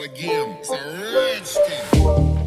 start again. It's a Redskin.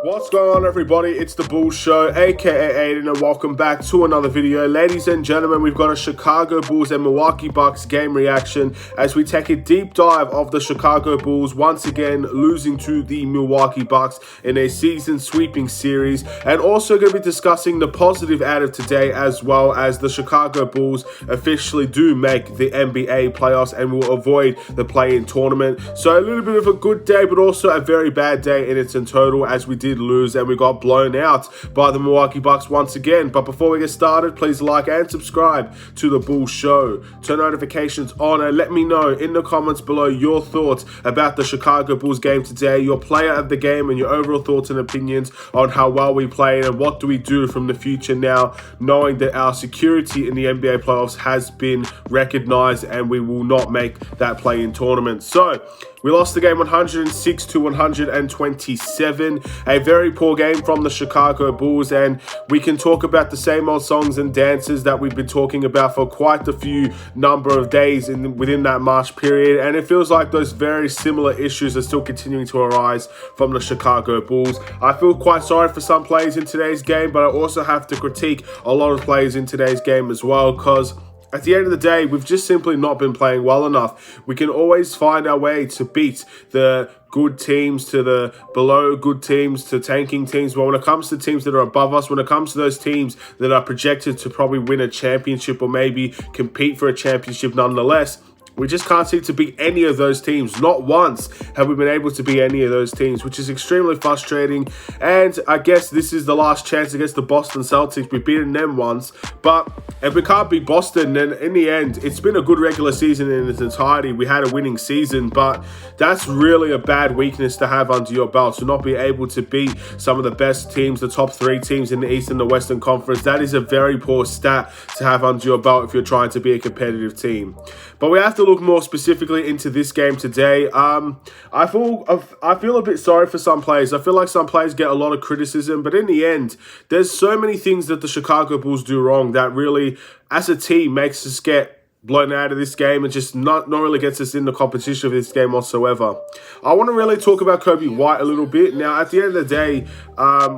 What's going on, everybody? It's the Bulls Show, aka Aidan, and welcome back to another video. Ladies and gentlemen, we've got a Chicago Bulls and Milwaukee Bucks game reaction as we take a deep dive of the Chicago Bulls once again losing to the Milwaukee Bucks in a season sweeping series, and also going to be discussing the positive out of today as well as the Chicago Bulls officially do make the NBA playoffs and will avoid the play-in tournament. So a little bit of a good day, but also a very bad day in its in total, as we did lose and we got blown out by the Milwaukee Bucks once again. But before we get started, please like and subscribe to the Bulls Show. Turn notifications on and let me know in the comments below your thoughts about the Chicago Bulls game today, your player of the game, and your overall thoughts and opinions on how well we played and what do we do from the future now, knowing that our security in the NBA playoffs has been recognized and we will not make that play-in tournament. So we lost the game 106 to 127. A very poor game from the Chicago Bulls, and we can talk about the same old songs and dances that we've been talking about for quite a few number of days within that March period, and it feels like those very similar issues are still continuing to arise from the Chicago Bulls. I feel quite sorry for some players in today's game, but I also have to critique a lot of players in today's game as well, because at the end of the day, we've just simply not been playing well enough. We can always find our way to beat the good teams, to the below good teams, to tanking teams. But when it comes to teams that are above us, when it comes to those teams that are projected to probably win a championship or maybe compete for a championship nonetheless, we just can't seem to beat any of those teams. Not once have we been able to beat any of those teams, which is extremely frustrating. And I guess this is the last chance against the Boston Celtics. We've beaten them once, but if we can't beat Boston, then in the end, it's been a good regular season in its entirety. We had a winning season, but that's really a bad weakness to have under your belt, to not be able to beat some of the best teams, the top three teams in the East and the Western Conference. That is a very poor stat to have under your belt if you're trying to be a competitive team. But we have to look more specifically into this game today. I feel a bit sorry for some players. I feel like some players get a lot of criticism, but in the end, there's so many things that the Chicago Bulls do wrong that really, as a team, makes us get blown out of this game and just not really gets us in the competition of this game whatsoever. I want to really talk about Coby White a little bit. Now, at the end of the day,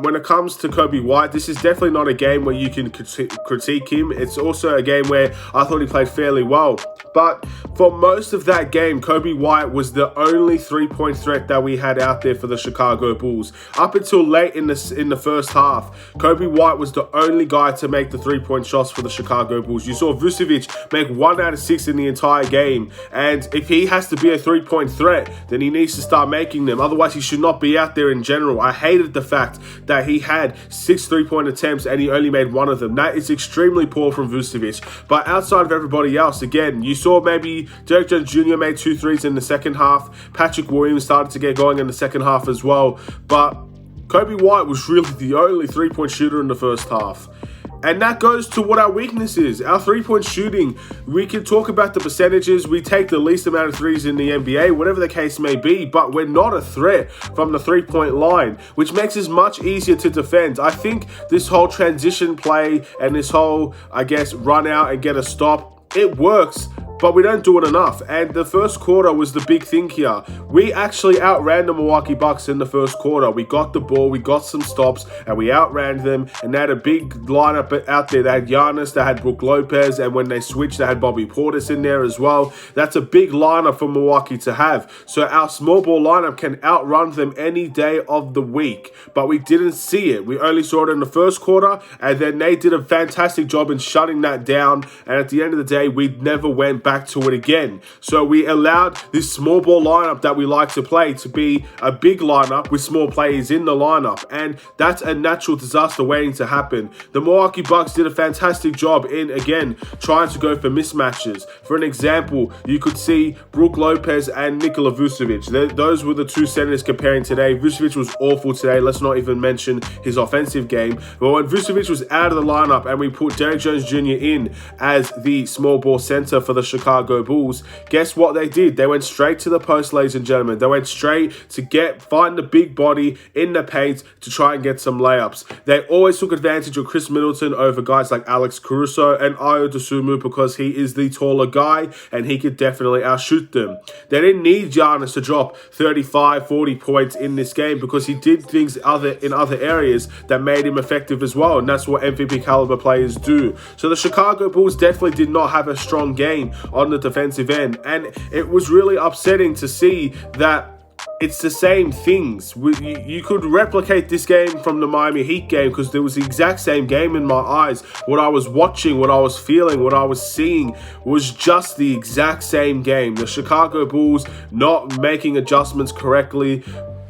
when it comes to Coby White, this is definitely not a game where you can critique him. It's also a game where I thought he played fairly well. But for most of that game, Coby White was the only three-point threat that we had out there for the Chicago Bulls. Up until late in the first half, Coby White was the only guy to make the three-point shots for the Chicago Bulls. You saw Vucevic make 1 out of 6 in the entire game. And if he has to be a three-point threat, then he needs to start making them. Otherwise, he should not be out there in general. I hated the fact that he had 6 three-point attempts and he only made 1 of them. That is extremely poor from Vucevic. But outside of everybody else, again, you saw maybe Derek Jones Jr. made 2 threes in the second half. Patrick Williams started to get going in the second half as well. But Coby White was really the only three-point shooter in the first half. And that goes to what our weakness is. Our three-point shooting, we can talk about the percentages. We take the least amount of threes in the NBA, whatever the case may be, but we're not a threat from the three-point line, which makes us much easier to defend. I think this whole transition play and this whole, I guess, run out and get a stop, it works, but we don't do it enough. And the first quarter was the big thing here. We actually outran the Milwaukee Bucks in the first quarter. We got the ball, we got some stops, and we outran them. And they had a big lineup out there. They had Giannis, they had Brook Lopez, and when they switched, they had Bobby Portis in there as well. That's a big lineup for Milwaukee to have. So our small ball lineup can outrun them any day of the week. But we didn't see it. We only saw it in the first quarter, and then they did a fantastic job in shutting that down. And at the end of the day, we never went back to it again. So we allowed this small ball lineup that we like to play to be a big lineup with small players in the lineup, and that's a natural disaster waiting to happen. The Milwaukee Bucks did a fantastic job in, again, trying to go for mismatches. For an example, you could see Brook Lopez and Nikola Vucevic. Those were the two centers comparing today. Vucevic was awful today. Let's not even mention his offensive game. But when Vucevic was out of the lineup and we put Derek Jones Jr. in as the small ball center for the Chicago Chicago Bulls, guess what they did? They went straight to the post, ladies and gentlemen. They went straight to find the big body in the paint to try and get some layups. They always took advantage of Chris Middleton over guys like Alex Caruso and Ayo Dosunmu because he is the taller guy and he could definitely outshoot them. They didn't need Giannis to drop 35, 40 points in this game because he did things in other areas that made him effective as well, and that's what MVP caliber players do. So the Chicago Bulls definitely did not have a strong game on the defensive end, and it was really upsetting to see that it's the same things. You could replicate this game from the Miami Heat game because there was the exact same game in my eyes. What I was watching, what I was feeling, what I was seeing was just the exact same game. The Chicago Bulls not making adjustments correctly,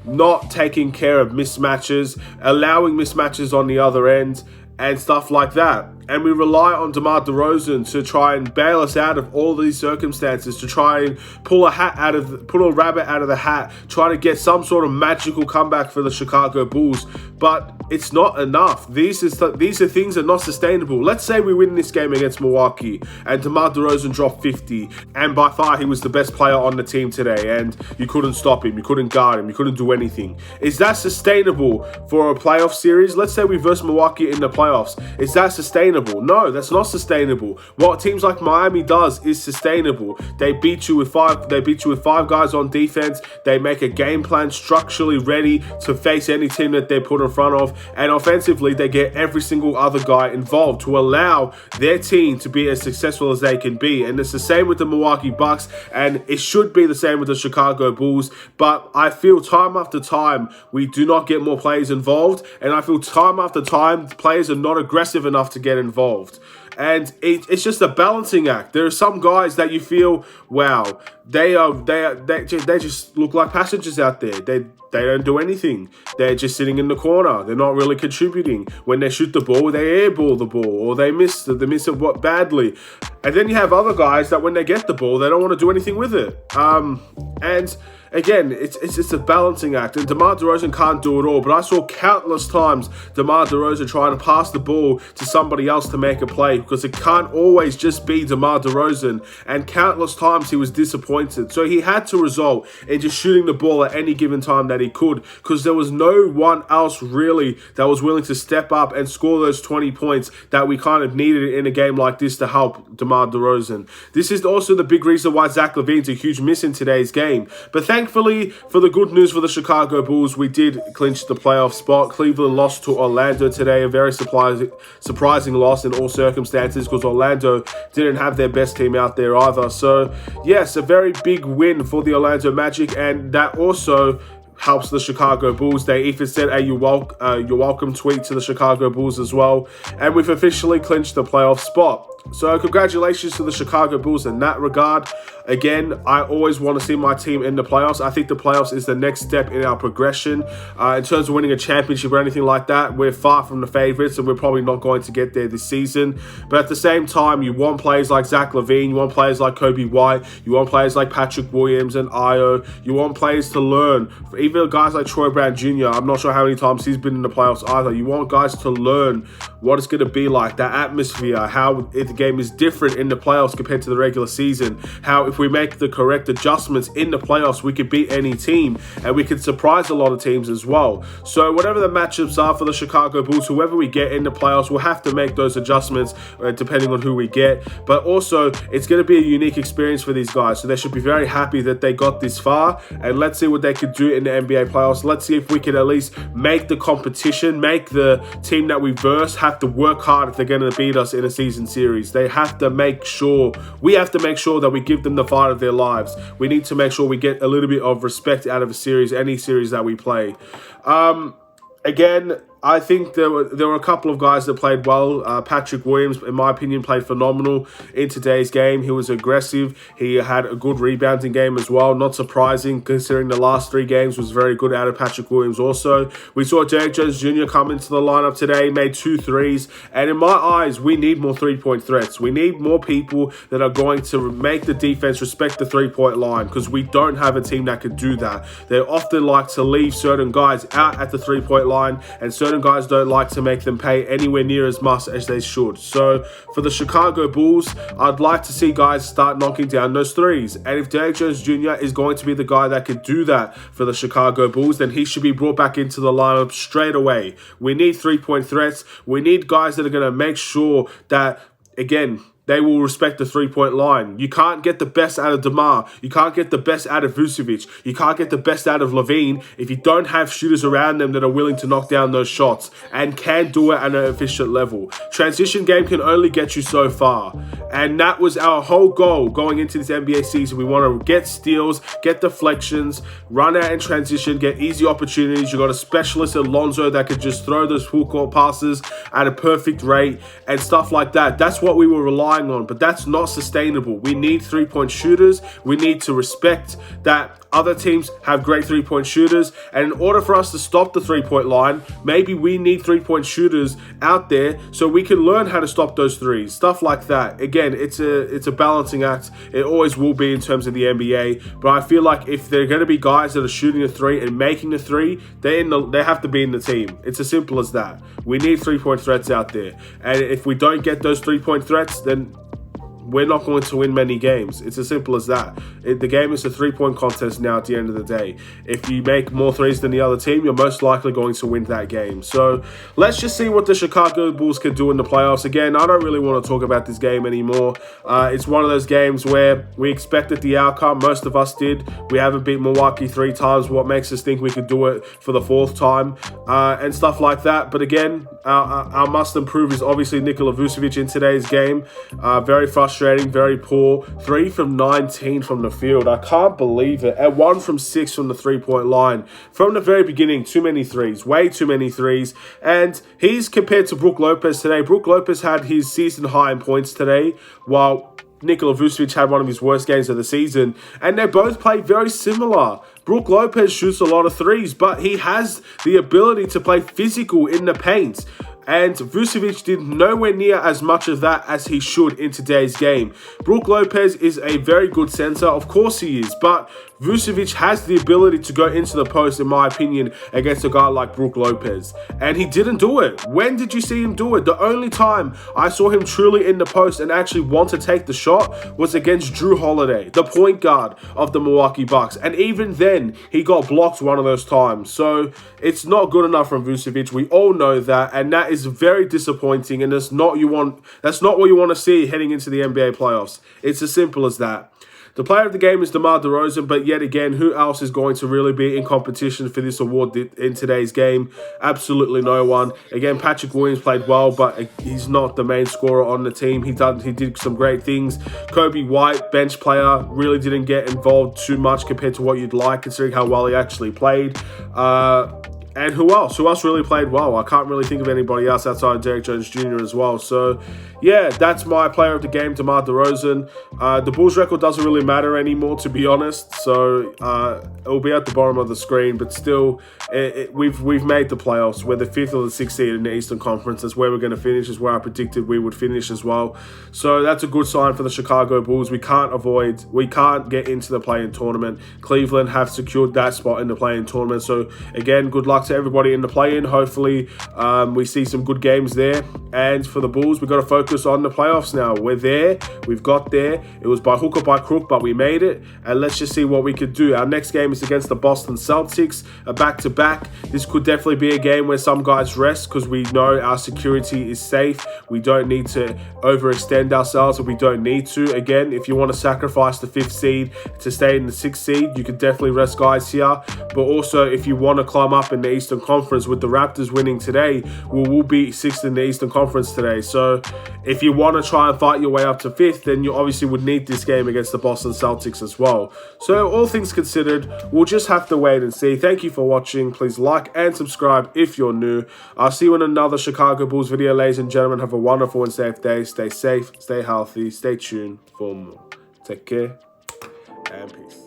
not taking care of mismatches, allowing mismatches on the other end, and stuff like that. And we rely on DeMar DeRozan to try and bail us out of all these circumstances, to try and pull a rabbit out of the hat, try to get some sort of magical comeback for the Chicago Bulls. But it's not enough. These are things that are not sustainable. Let's say we win this game against Milwaukee and DeMar DeRozan dropped 50, and by far he was the best player on the team today, and you couldn't stop him, you couldn't guard him, you couldn't do anything. Is that sustainable for a playoff series? Let's say we verse Milwaukee in the playoffs. Is that sustainable? No, that's not sustainable. What teams like Miami does is sustainable. They beat you with five guys on defense. They make a game plan structurally ready to face any team that they put in front of. And offensively, they get every single other guy involved to allow their team to be as successful as they can be. And it's the same with the Milwaukee Bucks, and it should be the same with the Chicago Bulls. But I feel time after time, we do not get more players involved. And I feel time after time, players are not aggressive enough to get involved. And it's just a balancing act. There are some guys that you feel, wow, they just look like passengers out there. They don't do anything. They're just sitting in the corner. They're not really contributing. When they shoot the ball, they airball the ball, or they miss it badly. And then you have other guys that when they get the ball, they don't want to do anything with it. And again, it's just a balancing act, and DeMar DeRozan can't do it all, but I saw countless times DeMar DeRozan trying to pass the ball to somebody else to make a play, because it can't always just be DeMar DeRozan, and countless times he was disappointed. So he had to result in just shooting the ball at any given time that he could, because there was no one else really that was willing to step up and score those 20 points that we kind of needed in a game like this to help DeMar DeRozan. This is also the big reason why Zach LaVine's a huge miss in today's game. But thankfully, for the good news for the Chicago Bulls, we did clinch the playoff spot. Cleveland lost to Orlando today, a very surprising loss in all circumstances, because Orlando didn't have their best team out there either. So, yes, a very big win for the Orlando Magic, and that also helps the Chicago Bulls. They even sent a you're welcome tweet to the Chicago Bulls as well, and we've officially clinched the playoff spot. So congratulations to the Chicago Bulls in that regard. Again, I always want to see my team in the playoffs. I think the playoffs is the next step in our progression. In terms of winning a championship or anything like that, we're far from the favorites, and we're probably not going to get there this season. But at the same time, you want players like Zach LaVine, you want players like Kobe White, you want players like Patrick Williams and Ayo. You want players to learn. Even guys like Troy Brown Jr., I'm not sure how many times he's been in the playoffs either. You want guys to learn what it's going to be like, that atmosphere, how the game is different in the playoffs compared to the regular season, how if we make the correct adjustments in the playoffs, we could beat any team, and we could surprise a lot of teams as well. So whatever the matchups are for the Chicago Bulls, whoever we get in the playoffs, we'll have to make those adjustments depending on who we get. But also, it's going to be a unique experience for these guys, so they should be very happy that they got this far, and let's see what they could do in the NBA playoffs. Let's see if we can at least make the competition, make the team that we verse have to work hard if they're going to beat us in a season series. We have to make sure that we give them the fight of their lives. We need to make sure we get a little bit of respect out of a series, any series that we play. Again, I think there were a couple of guys that played well. Patrick Williams, in my opinion, played phenomenal in today's game. He was aggressive. He had a good rebounding game as well. Not surprising, considering the last 3 games was very good out of Patrick Williams also. We saw Derrick Jones Jr. come into the lineup today, made 2 threes. And in my eyes, we need more 3-point threats. We need more people that are going to make the defense respect the 3-point line, because we don't have a team that could do that. They often like to leave certain guys out at the 3-point line, and certain certain guys don't like to make them pay anywhere near as much as they should. So for the Chicago Bulls, I'd like to see guys start knocking down those threes. And if Derrick Jones Jr. is going to be the guy that could do that for the Chicago Bulls, then he should be brought back into the lineup straight away. We need three-point threats. We need guys that are going to make sure that, again, they will respect the three-point line. You can't get the best out of DeMar. You can't get the best out of Vucevic. You can't get the best out of Levine if you don't have shooters around them that are willing to knock down those shots and can do it at an efficient level. Transition game can only get you so far. And that was our whole goal going into this NBA season. We want to get steals, get deflections, run out in transition, get easy opportunities. You got a specialist Alonzo that could just throw those full court passes at a perfect rate and stuff like that. That's what we were relying on, but that's not sustainable. We need three-point shooters. We need to respect that other teams have great three-point shooters, and in order for us to stop the three-point line, maybe we need three-point shooters out there so we can learn how to stop those threes, stuff like that. Again, it's a balancing act. It always will be in terms of the NBA, but I feel like if they're going to be guys that are shooting a three and making a three, they have to be in the team. It's as simple as that. We need three-point threats out there, and if we don't get those three-point threats, then we're not going to win many games. It's as simple as that. The game is a three-point contest now at the end of the day. If you make more threes than the other team, you're most likely going to win that game. So let's just see what the Chicago Bulls can do in the playoffs. Again, I don't really want to talk about this game anymore. It's one of those games where we expected the outcome. Most of us did. We haven't beat Milwaukee 3 times. What makes us think we could do it for the 4th time and stuff like that. But again, our must improve is obviously Nikola Vucevic in today's game. Very frustrating. Very poor. 3 from 19 from the field. I can't believe it. And 1 from 6 from the three-point line. From the very beginning, too many threes. Way too many threes. And he's compared to Brook Lopez today. Brook Lopez had his season high in points today, while Nikola Vucevic had one of his worst games of the season. And they both play very similar. Brook Lopez shoots a lot of threes, but he has the ability to play physical in the paint. And Vucevic did nowhere near as much of that as he should in today's game. Brook Lopez is a very good center. Of course he is. But Vucevic has the ability to go into the post, in my opinion, against a guy like Brook Lopez. And he didn't do it. When did you see him do it? The only time I saw him truly in the post and actually want to take the shot was against Drew Holiday, the point guard of the Milwaukee Bucks. And even then, he got blocked one of those times. So it's not good enough from Vucevic. We all know that. And that is very disappointing. And that's not what you want to see heading into the NBA playoffs. It's as simple as that. The player of the game is DeMar DeRozan, but yet again, who else is going to really be in competition for this award in today's game? Absolutely no one. Again, Patrick Williams played well, but he's not the main scorer on the team. He did some great things. Kobe White, bench player, really didn't get involved too much compared to what you'd like, considering how well he actually played. And who else? Who else really played well? I can't really think of anybody else outside of Derrick Jones Jr. as well. So, yeah, that's my player of the game, DeMar DeRozan. The Bulls' record doesn't really matter anymore, to be honest. So, it'll be at the bottom of the screen. But still, we've made the playoffs. We're the 5th or the 6th seed in the Eastern Conference. That's where we're going to finish. Is where I predicted we would finish as well. So, that's a good sign for the Chicago Bulls. We can't get into the play-in tournament. Cleveland have secured that spot in the play-in tournament. So, again, good luck to everybody in the play-in. Hopefully, we see some good games there. And for the Bulls, we've got to focus on the playoffs now. We're there. We've got there. It was by hook or by crook, but we made it. And let's just see what we could do. Our next game is against the Boston Celtics, a back-to-back. This could definitely be a game where some guys rest because we know our security is safe. We don't need to overextend ourselves if we don't need to. Again, if you want to sacrifice the 5th seed to stay in the 6th seed, you can definitely rest guys here. But also, if you want to climb up in the Eastern Conference with the Raptors winning today, we'll be 6th in the Eastern Conference today. So if you want to try and fight your way up to 5th, then you obviously would need this game against the Boston Celtics as well. So all things considered, we'll just have to wait and see. Thank you for watching. Please like and subscribe if you're new. I'll see you in another Chicago Bulls video, ladies and gentlemen. Have a wonderful and safe day. Stay safe, stay healthy, stay tuned for more. Take care and peace.